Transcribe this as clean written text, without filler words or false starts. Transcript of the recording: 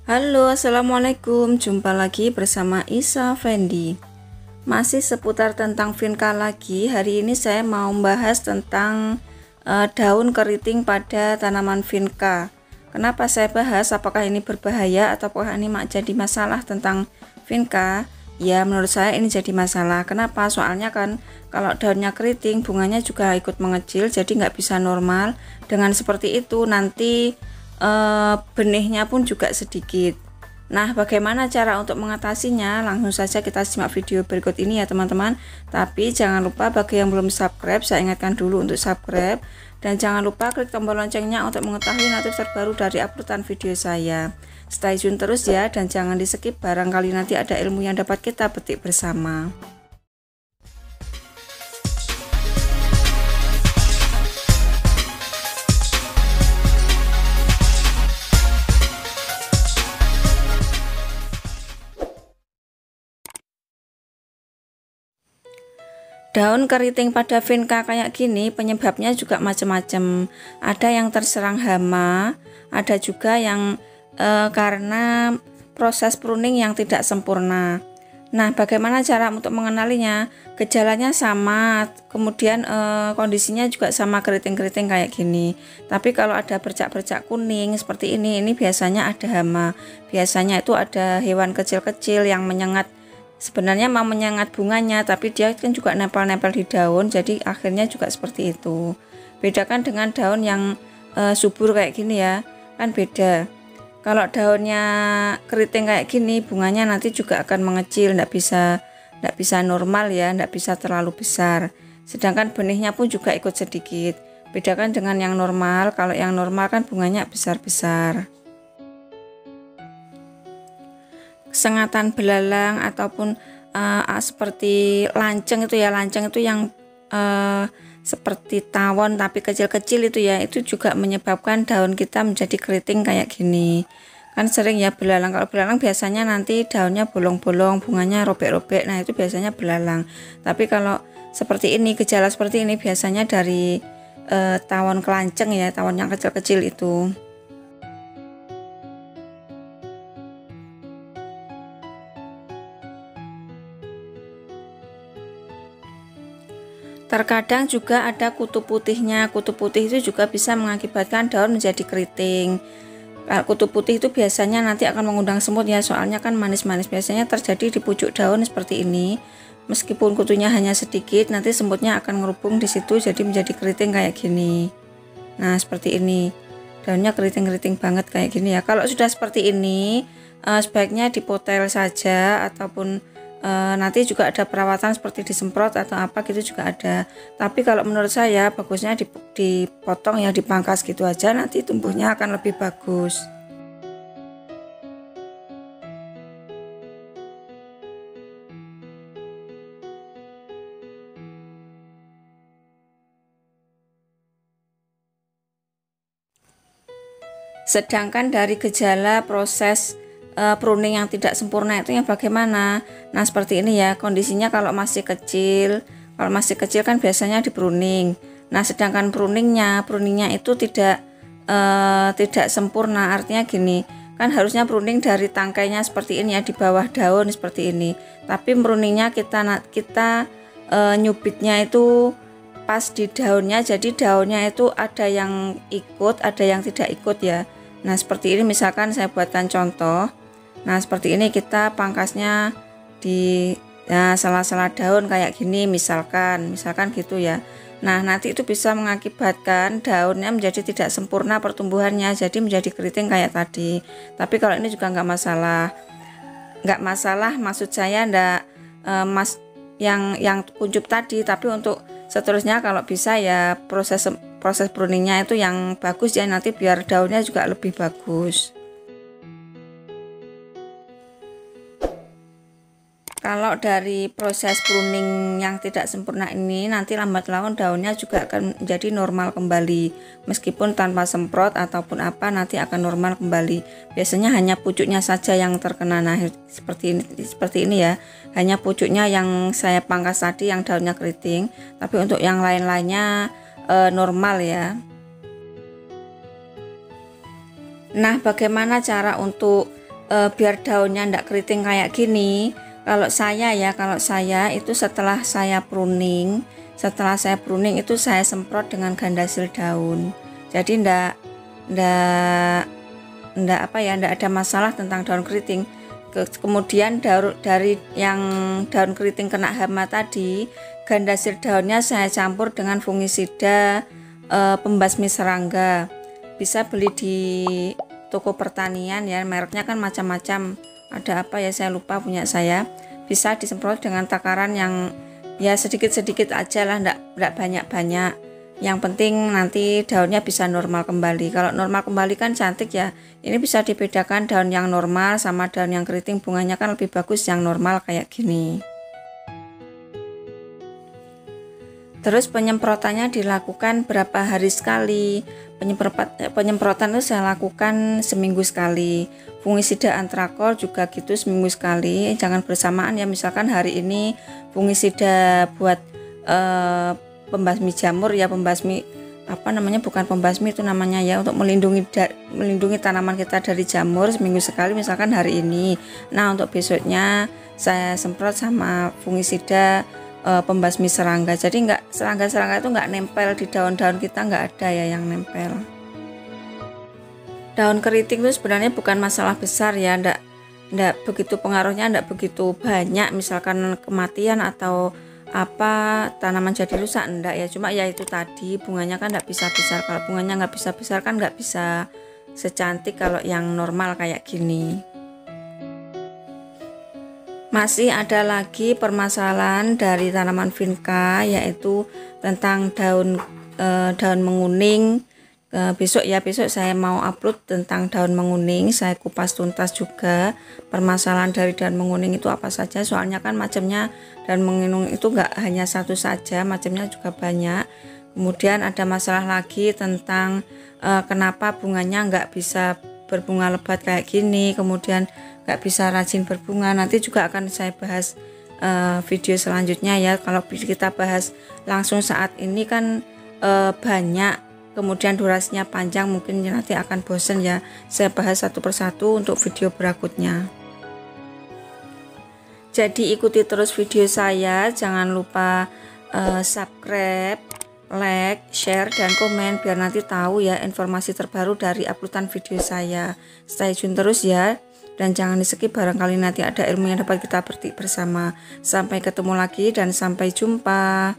Halo, assalamualaikum. Jumpa lagi bersama Isa Fendi. Masih seputar tentang vinca lagi. Hari ini saya mau membahas tentang daun keriting pada tanaman vinca. Kenapa saya bahas? Apakah ini berbahaya ataukah ini jadi masalah tentang vinca? Ya, menurut saya ini jadi masalah. Kenapa? Soalnya kan kalau daunnya keriting, bunganya juga ikut mengecil, jadi nggak bisa normal. Dengan seperti itu nanti benihnya pun juga sedikit. Nah, bagaimana cara untuk mengatasinya? Langsung saja kita simak video berikut ini ya teman-teman. Tapi jangan lupa bagi yang belum subscribe, saya ingatkan dulu untuk subscribe. Dan jangan lupa klik tombol loncengnya untuk mengetahui notif terbaru dari uploadan video saya. Stay tune terus ya, dan jangan di skip, barangkali nanti ada ilmu yang dapat kita petik bersama. Daun keriting pada vinca kayak gini penyebabnya juga macam-macam. Ada yang terserang hama, ada juga yang karena proses pruning yang tidak sempurna. Nah, bagaimana cara untuk mengenalinya? Gejalanya sama, kemudian kondisinya juga sama keriting-keriting kayak gini. Tapi kalau ada bercak-bercak kuning seperti ini biasanya ada hama. Biasanya itu ada hewan kecil-kecil yang menyengat. Sebenarnya mau menyengat bunganya, tapi dia kan juga nempel-nempel di daun, jadi akhirnya juga seperti itu. Bedakan dengan daun yang subur kayak gini ya, kan beda. Kalau daunnya keriting kayak gini, bunganya nanti juga akan mengecil, nggak bisa normal ya, nggak bisa terlalu besar. Sedangkan benihnya pun juga ikut sedikit. Bedakan dengan yang normal. Kalau yang normal kan bunganya besar-besar. Sengatan belalang ataupun seperti lanceng itu ya, lanceng itu yang seperti tawon tapi kecil-kecil itu ya, itu juga menyebabkan daun kita menjadi keriting kayak gini. Kan sering ya belalang. Kalau belalang biasanya nanti daunnya bolong-bolong, bunganya robek-robek. Nah, itu biasanya belalang. Tapi kalau seperti ini, gejala seperti ini biasanya dari tawon kelanceng ya, tawon yang kecil-kecil itu. Terkadang juga ada kutu putihnya. Kutu putih itu juga bisa mengakibatkan daun menjadi keriting. Kutu putih itu biasanya nanti akan mengundang semut ya, soalnya kan manis-manis. Biasanya terjadi di pucuk daun seperti ini. Meskipun kutunya hanya sedikit, nanti semutnya akan ngerubung di situ, jadi menjadi keriting kayak gini. Nah, seperti ini. Daunnya keriting-keriting banget kayak gini ya. Kalau sudah seperti ini, sebaiknya dipotel saja ataupun nanti juga ada perawatan seperti disemprot atau apa gitu juga ada. Tapi kalau menurut saya bagusnya dipotong ya, dipangkas gitu aja, nanti tumbuhnya akan lebih bagus. Sedangkan dari gejala proses pruning yang tidak sempurna itu yang bagaimana? Nah, seperti ini ya kondisinya. Kalau masih kecil kan biasanya di pruning. Nah, sedangkan pruningnya itu tidak sempurna. Artinya gini, kan harusnya pruning dari tangkainya seperti ini ya, di bawah daun seperti ini. Tapi pruningnya kita nyubitnya itu pas di daunnya, jadi daunnya itu ada yang ikut, ada yang tidak ikut ya. Nah, seperti ini misalkan saya buatkan contoh. Nah, seperti ini kita pangkasnya di sela-sela daun kayak gini misalkan gitu ya. Nah, nanti itu bisa mengakibatkan daunnya menjadi tidak sempurna pertumbuhannya, jadi menjadi keriting kayak tadi. Tapi kalau ini juga nggak masalah, maksud saya ndak yang kuncup tadi. Tapi untuk seterusnya kalau bisa ya proses pruningnya itu yang bagus ya, nanti biar daunnya juga lebih bagus. Kalau dari proses pruning yang tidak sempurna ini, nanti lambat laun daunnya juga akan menjadi normal kembali. Meskipun tanpa semprot ataupun apa, nanti akan normal kembali. Biasanya hanya pucuknya saja yang terkena. Nah, seperti ini ya. Hanya pucuknya yang saya pangkas tadi yang daunnya keriting. Tapi untuk yang lain-lainnya normal ya. Nah, bagaimana cara untuk biar daunnya ndak keriting kayak gini, kalau saya itu setelah saya pruning itu saya semprot dengan gandasil daun. Jadi ndak ada masalah tentang daun keriting. Kemudian dari yang daun keriting kena hama tadi, gandasil daunnya saya campur dengan fungisida pembasmi serangga. Bisa beli di toko pertanian ya, mereknya kan macam-macam, ada apa ya saya lupa punya saya. Bisa disemprot dengan takaran yang ya sedikit-sedikit aja lah, enggak banyak-banyak. Yang penting nanti daunnya bisa normal kembali. Kalau normal kembali kan cantik ya. Ini bisa dibedakan daun yang normal sama daun yang keriting, bunganya kan lebih bagus yang normal kayak gini. Terus penyemprotannya dilakukan berapa hari sekali. Penyemprotan itu saya lakukan seminggu sekali. Fungisida antrakol juga gitu seminggu sekali. Jangan bersamaan ya, misalkan hari ini fungisida buat pembasmi jamur ya, pembasmi apa namanya, bukan pembasmi itu namanya ya, untuk melindungi tanaman kita dari jamur, seminggu sekali misalkan hari ini. Nah untuk besoknya saya semprot sama fungisida pembasmi serangga. Jadi serangga-serangga itu nggak nempel di daun-daun kita, nggak ada ya yang nempel. Daun keriting itu sebenarnya bukan masalah besar ya, ndak begitu pengaruhnya, ndak begitu banyak misalkan kematian atau apa tanaman jadi rusak, enggak ya. Cuma ya itu tadi, bunganya kan nggak bisa besar. Kalau bunganya nggak bisa besar kan nggak bisa secantik kalau yang normal kayak gini. Masih ada lagi permasalahan dari tanaman vinca, yaitu tentang daun menguning. Besok saya mau upload tentang daun menguning, saya kupas tuntas juga permasalahan dari daun menguning itu apa saja. Soalnya kan macamnya daun menguning itu enggak hanya satu saja, macamnya juga banyak. Kemudian ada masalah lagi tentang kenapa bunganya enggak bisa berbunga lebat kayak gini, kemudian enggak bisa rajin berbunga. Nanti juga akan saya bahas video selanjutnya ya. Kalau kita bahas langsung saat ini kan banyak, kemudian durasinya panjang, mungkin nanti akan bosen ya. Saya bahas satu persatu untuk video berikutnya. Jadi ikuti terus video saya, jangan lupa subscribe, like, share, dan komen biar nanti tahu ya informasi terbaru dari uploadan video saya. Stay tune terus ya, dan jangan di skip, barangkali nanti ada ilmu yang dapat kita petik bersama. Sampai ketemu lagi dan sampai jumpa.